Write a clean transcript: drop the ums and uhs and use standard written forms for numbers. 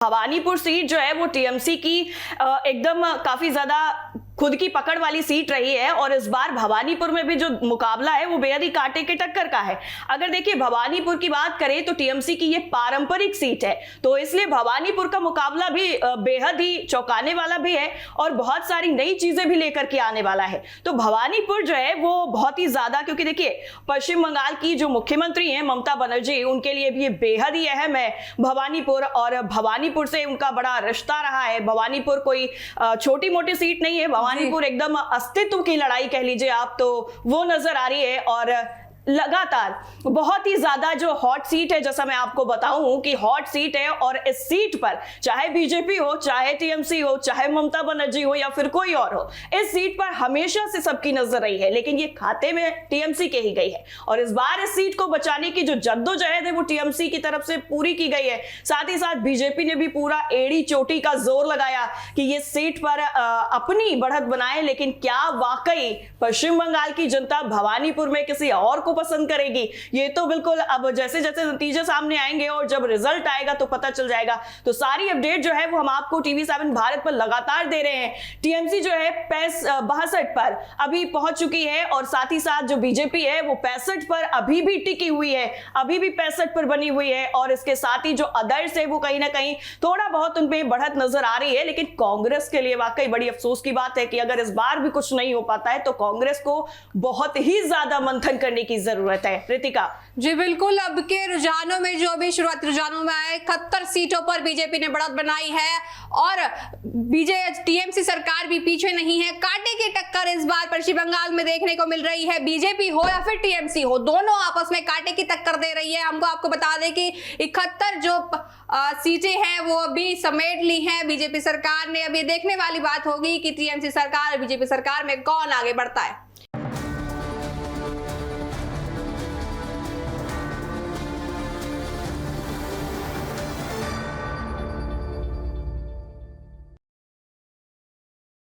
Bhawanipur seat जो है वो टीएमसी की एकदम काफी ज्यादा खुद की पकड़ वाली सीट रही है और इस बार भवानीपुर में भी जो मुकाबला है वो बेहद ही कांटे के टक्कर का है। अगर देखिए भवानीपुर की बात करें तो टीएमसी की ये पारंपरिक सीट है, तो इसलिए भवानीपुर का मुकाबला भी बेहद ही चौंकाने वाला भी है और बहुत सारी नई चीजें भी लेकर के आने वाला है। तो भवानीपुर जो है वो बहुत ही ज्यादा, क्योंकि देखिए पश्चिम बंगाल की जो मुख्यमंत्री हैं ममता बनर्जी, उनके लिए भी ये बेहद ही अहम है भवानीपुर, और भवानीपुर से उनका बड़ा रिश्ता रहा है। भवानीपुर कोई छोटी मोटी सीट नहीं है, भवानीपुर एकदम अस्तित्व की लड़ाई कह लीजिए आप, तो वो नजर आ रही है। और लगातार बहुत ही ज्यादा जो हॉट सीट है, जैसा मैं आपको बताऊं कि हॉट सीट है, और इस सीट पर चाहे बीजेपी हो, चाहे टीएमसी हो, चाहे ममता बनर्जी हो या फिर कोई और हो, इस सीट पर हमेशा से सबकी नजर रही है, लेकिन ये खाते में टीएमसी के ही गई है। और इस बार इस सीट को बचाने की जो जद्दोजहद है वो टीएमसी की तरफ से पूरी की गई है। साथ ही साथ बीजेपी ने भी पूरा एड़ी चोटी का जोर लगाया कि ये सीट पर अपनी बढ़त बनाए, लेकिन क्या वाकई पश्चिम बंगाल की जनता भवानीपुर में किसी और को पसंद करेगी? ये तो बिल्कुल अब जैसे जैसे नतीजे सामने आएंगे और जब रिजल्ट आएगा तो पता चल जाएगा। तो सारी अपडेट जो है वो हम आपको टीवी7 भारत पर लगातार दे रहे हैं। टीएमसी जो है 62 पर अभी पहुंच चुकी है, और साथ ही साथ जो बीजेपी है वो 65 पर अभी भी टिकी हुई है, अभी भी 65 पर बनी हुई है। और इसके साथ ही जो अदर्स है वो कहीं ना कहीं थोड़ा बहुत उनमें बढ़त नजर आ रही है। लेकिन कांग्रेस के लिए वाकई बड़ी अफसोस की बात है कि अगर इस बार भी कुछ नहीं हो पाता है तो कांग्रेस को बहुत ही ज्यादा मंथन करने की जरूरत है। रितिका जी बिल्कुल, अब के रुझानों में जो भी शुरुआती रुझानों में आए 71 सीटों पर बीजेपी ने बढ़त बनाई है और टीएमसी सरकार भी पीछे नहीं है। कांटे की टक्कर इस बार पश्चिम बंगाल में देखने को मिल रही है। बीजेपी हो या फिर टीएमसी हो, दोनों आपस में कांटे की टक्कर दे रही है। हमको आपको बता दें कि 71 जो सीटें हैं वो अभी समेट ली हैं बीजेपी सरकार ने। अब ये देखने वाली बात होगी कि टीएमसी सरकार और बीजेपी सरकार में कौन आगे बढ़ता है।